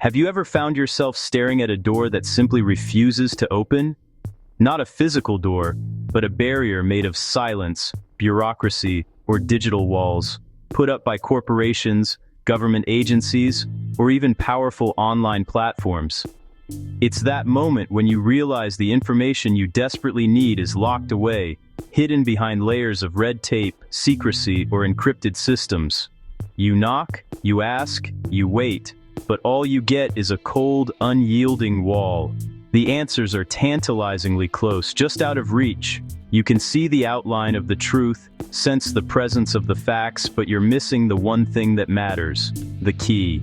Have you ever found yourself staring at a door that simply refuses to open? Not a physical door, but a barrier made of silence, bureaucracy, or digital walls, put up by corporations, government agencies, or even powerful online platforms. It's that moment when you realize the information you desperately need is locked away, hidden behind layers of red tape, secrecy, or encrypted systems. You knock, you ask, you wait, but all you get is a cold, unyielding wall. The answers are tantalizingly close, just out of reach. You can see the outline of the truth, sense the presence of the facts, but you're missing the one thing that matters, the key.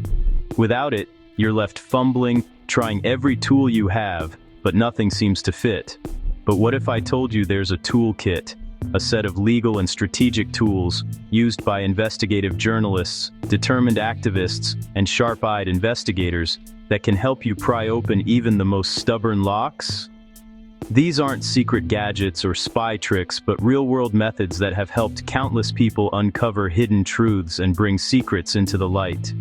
Without it, you're left fumbling, trying every tool you have, but nothing seems to fit. But what if I told you there's a toolkit, a set of legal and strategic tools used by investigative journalists, determined activists, and sharp-eyed investigators that can help you pry open even the most stubborn locks? These aren't secret gadgets or spy tricks, but real-world methods that have helped countless people uncover hidden truths and bring secrets into the light.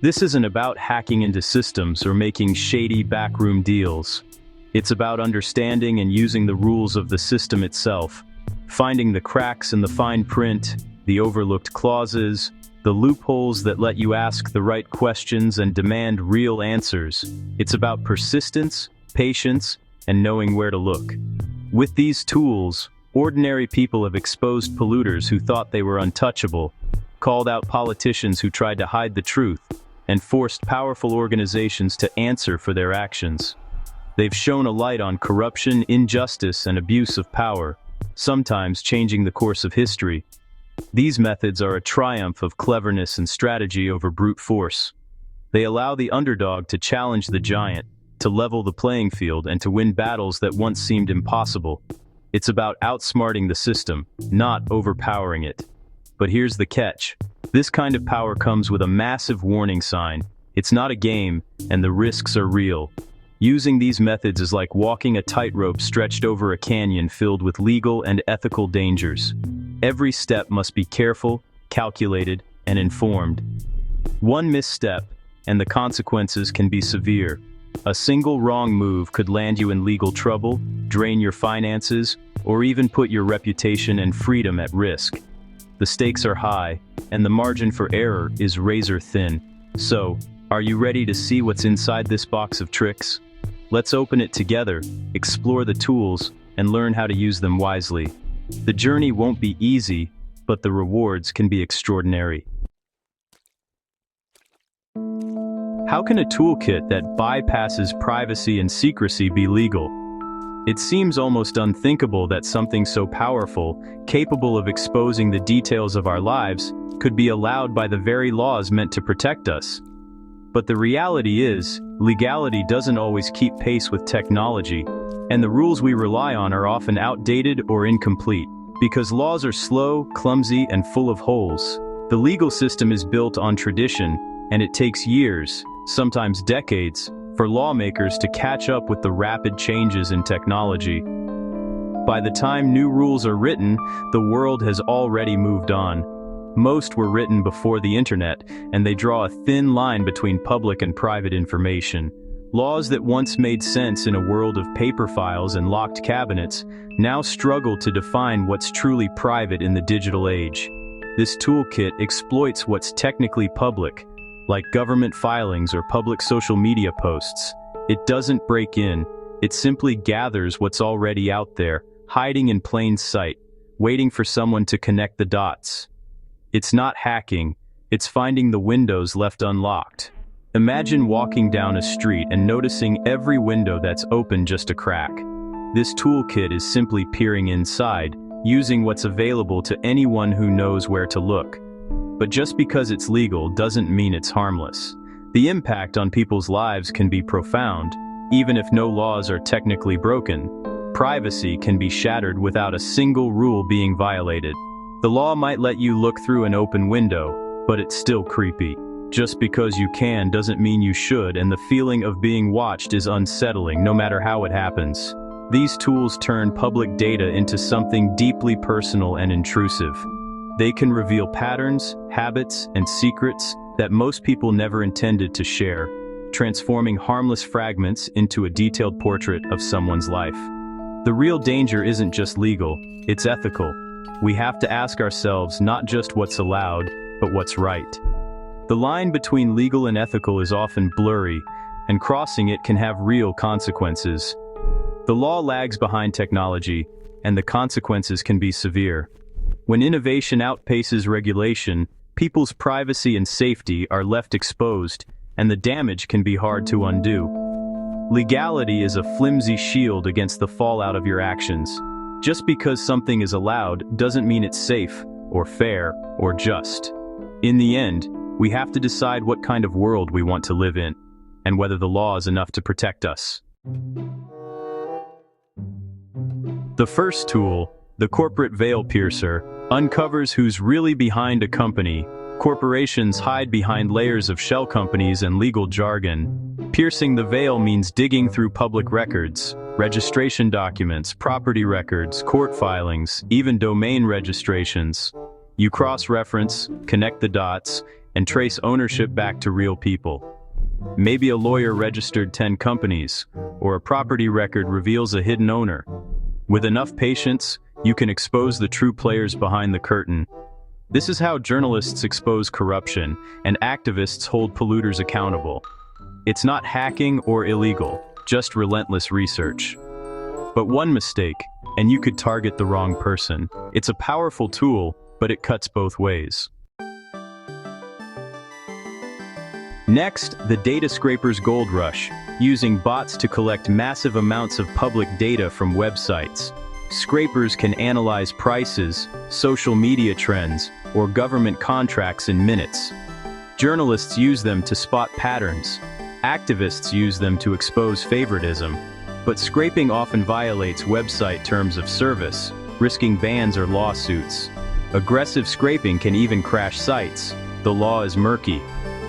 This isn't about hacking into systems or making shady backroom deals. It's about understanding and using the rules of the system itself, finding the cracks in the fine print, the overlooked clauses, the loopholes that let you ask the right questions and demand real answers. It's about persistence, patience, and knowing where to look. With these tools, ordinary people have exposed polluters who thought they were untouchable, called out politicians who tried to hide the truth, and forced powerful organizations to answer for their actions. They've shone a light on corruption, injustice, and abuse of power, sometimes changing the course of history. These methods are a triumph of cleverness and strategy over brute force. They allow the underdog to challenge the giant, to level the playing field, and to win battles that once seemed impossible. It's about outsmarting the system, not overpowering it. But here's the catch. This kind of power comes with a massive warning sign. It's not a game, and the risks are real. Using these methods is like walking a tightrope stretched over a canyon filled with legal and ethical dangers. Every step must be careful, calculated, and informed. One misstep, and the consequences can be severe. A single wrong move could land you in legal trouble, drain your finances, or even put your reputation and freedom at risk. The stakes are high, and the margin for error is razor thin. So, are you ready to see what's inside this box of tricks? Let's open it together, explore the tools, and learn how to use them wisely. The journey won't be easy, but the rewards can be extraordinary. How can a toolkit that bypasses privacy and secrecy be legal? It seems almost unthinkable that something so powerful, capable of exposing the details of our lives, could be allowed by the very laws meant to protect us. But the reality is, legality doesn't always keep pace with technology, and the rules we rely on are often outdated or incomplete. Because laws are slow, clumsy, and full of holes, the legal system is built on tradition, and it takes years, sometimes decades, for lawmakers to catch up with the rapid changes in technology. By the time new rules are written, the world has already moved on. Most were written before the internet, and they draw a thin line between public and private information. Laws that once made sense in a world of paper files and locked cabinets now struggle to define what's truly private in the digital age. This toolkit exploits what's technically public, like government filings or public social media posts. It doesn't break in, it simply gathers what's already out there, hiding in plain sight, waiting for someone to connect the dots. It's not hacking, it's finding the windows left unlocked. Imagine walking down a street and noticing every window that's open just a crack. This toolkit is simply peering inside, using what's available to anyone who knows where to look. But just because it's legal doesn't mean it's harmless. The impact on people's lives can be profound, even if no laws are technically broken. Privacy can be shattered without a single rule being violated. The law might let you look through an open window, but it's still creepy. Just because you can doesn't mean you should, and the feeling of being watched is unsettling no matter how it happens. These tools turn public data into something deeply personal and intrusive. They can reveal patterns, habits, and secrets that most people never intended to share, transforming harmless fragments into a detailed portrait of someone's life. The real danger isn't just legal, it's ethical. We have to ask ourselves not just what's allowed, but what's right. The line between legal and ethical is often blurry, and crossing it can have real consequences. The law lags behind technology, and the consequences can be severe. When innovation outpaces regulation, people's privacy and safety are left exposed, and the damage can be hard to undo. Legality is a flimsy shield against the fallout of your actions. Just because something is allowed doesn't mean it's safe, or fair, or just. In the end, we have to decide what kind of world we want to live in, and whether the law is enough to protect us. The first tool, the corporate veil piercer, uncovers who's really behind a company. Corporations hide behind layers of shell companies and legal jargon. Piercing the veil means digging through public records, registration documents, property records, court filings, even domain registrations. You cross-reference, connect the dots, and trace ownership back to real people. Maybe a lawyer registered 10 companies, or a property record reveals a hidden owner. With enough patience, you can expose the true players behind the curtain. This is how journalists expose corruption, and activists hold polluters accountable. It's not hacking or illegal, just relentless research. But one mistake, and you could target the wrong person. It's a powerful tool, but it cuts both ways. Next, the data scraper's gold rush, using bots to collect massive amounts of public data from websites. Scrapers can analyze prices, social media trends, or government contracts in minutes. Journalists use them to spot patterns. Activists use them to expose favoritism. But scraping often violates website terms of service, risking bans or lawsuits. Aggressive scraping can even crash sites. The law is murky.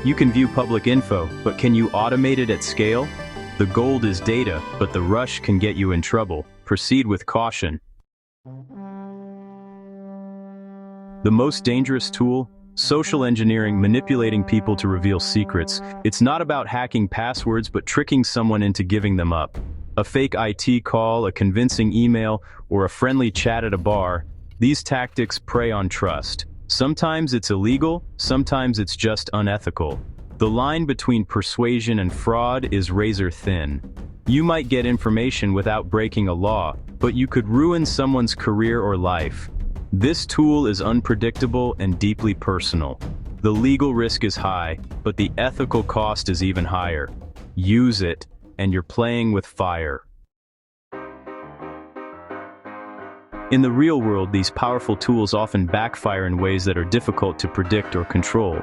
You can view public info, but can you automate it at scale? The gold is data, but the rush can get you in trouble. Proceed with caution. The most dangerous tool? Social engineering, manipulating people to reveal secrets. It's not about hacking passwords, but tricking someone into giving them up. A fake IT call, a convincing email, or a friendly chat at a bar. These tactics prey on trust. Sometimes it's illegal, sometimes it's just unethical. The line between persuasion and fraud is razor thin. You might get information without breaking a law, but you could ruin someone's career or life. This tool is unpredictable and deeply personal. The legal risk is high, but the ethical cost is even higher. Use it, and you're playing with fire. In the real world, these powerful tools often backfire in ways that are difficult to predict or control.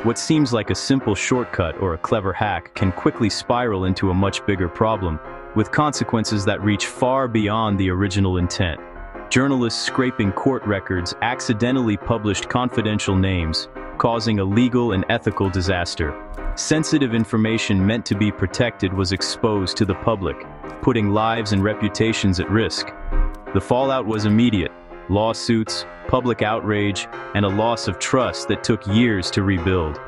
What seems like a simple shortcut or a clever hack can quickly spiral into a much bigger problem, with consequences that reach far beyond the original intent. Journalists scraping court records accidentally published confidential names, causing a legal and ethical disaster. Sensitive information meant to be protected was exposed to the public, putting lives and reputations at risk. The fallout was immediate: lawsuits, public outrage, and a loss of trust that took years to rebuild.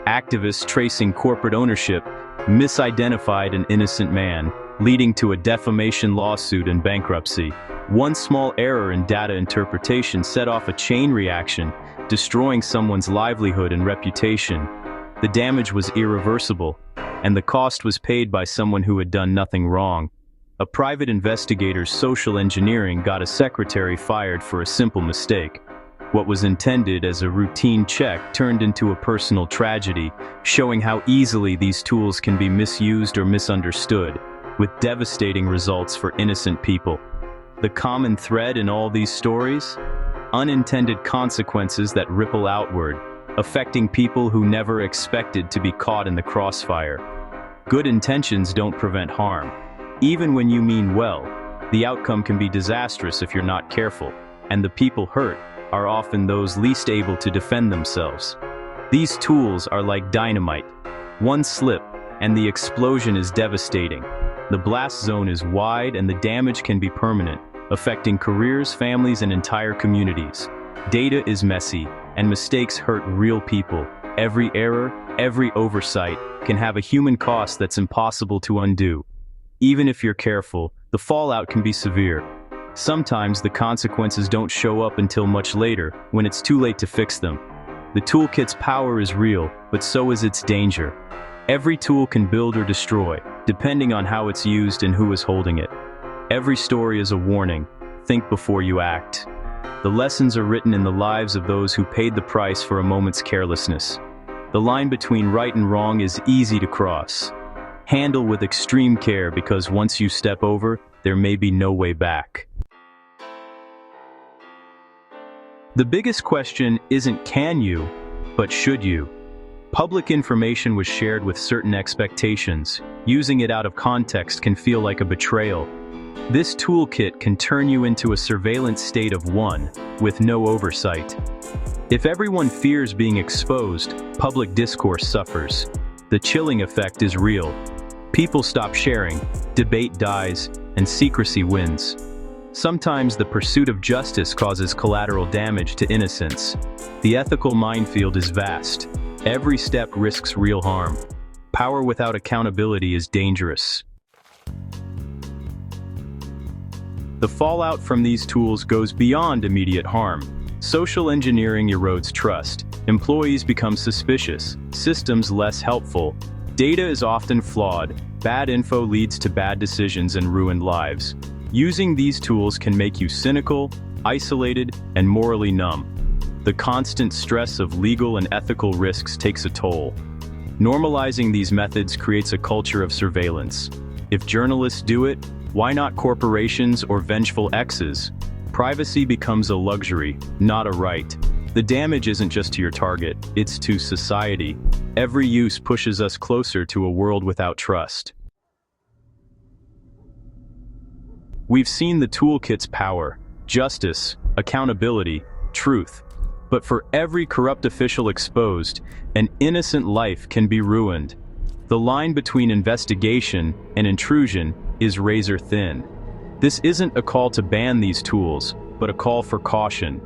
Activists tracing corporate ownership misidentified an innocent man, leading to a defamation lawsuit and bankruptcy. One small error in data interpretation set off a chain reaction, destroying someone's livelihood and reputation. The damage was irreversible, and the cost was paid by someone who had done nothing wrong. A private investigator's social engineering got a secretary fired for a simple mistake. What was intended as a routine check turned into a personal tragedy, showing how easily these tools can be misused or misunderstood, with devastating results for innocent people. The common thread in all these stories? Unintended consequences that ripple outward, affecting people who never expected to be caught in the crossfire. Good intentions don't prevent harm. Even when you mean well, the outcome can be disastrous if you're not careful, and the people hurt are often those least able to defend themselves. These tools are like dynamite. One slip, and the explosion is devastating. The blast zone is wide, and the damage can be permanent, affecting careers, families, and entire communities. Data is messy, and mistakes hurt real people. Every error, every oversight can have a human cost that's impossible to undo. Even if you're careful, the fallout can be severe. Sometimes the consequences don't show up until much later, when it's too late to fix them. The toolkit's power is real, but so is its danger. Every tool can build or destroy, depending on how it's used and who is holding it. Every story is a warning. Think before you act. The lessons are written in the lives of those who paid the price for a moment's carelessness. The line between right and wrong is easy to cross. Handle with extreme care, because once you step over, there may be no way back. The biggest question isn't can you, but should you? Public information was shared with certain expectations. Using it out of context can feel like a betrayal. This toolkit can turn you into a surveillance state of one, with no oversight. If everyone fears being exposed, public discourse suffers. The chilling effect is real. People stop sharing, debate dies, and secrecy wins. Sometimes the pursuit of justice causes collateral damage to innocence. The ethical minefield is vast. Every step risks real harm. Power without accountability is dangerous. The fallout from these tools goes beyond immediate harm. Social engineering erodes trust. Employees become suspicious. Systems less helpful. Data is often flawed. Bad info leads to bad decisions and ruined lives. Using these tools can make you cynical, isolated, and morally numb. The constant stress of legal and ethical risks takes a toll. Normalizing these methods creates a culture of surveillance. If journalists do it, why not corporations or vengeful exes? Privacy becomes a luxury, not a right. The damage isn't just to your target, it's to society. Every use pushes us closer to a world without trust. We've seen the toolkit's power, justice, accountability, truth. But for every corrupt official exposed, an innocent life can be ruined. The line between investigation and intrusion is razor thin. This isn't a call to ban these tools, but a call for caution.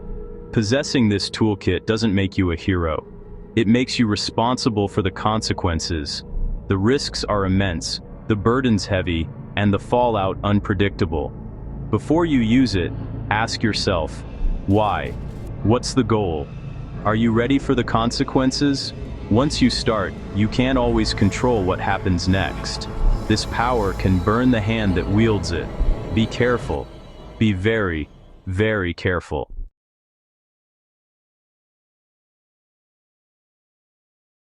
Possessing this toolkit doesn't make you a hero. It makes you responsible for the consequences. The risks are immense, the burden's heavy, and the fallout unpredictable. Before you use it, ask yourself, why? What's the goal? Are you ready for the consequences? Once you start, you can't always control what happens next. This power can burn the hand that wields it. Be careful. Be very, very careful.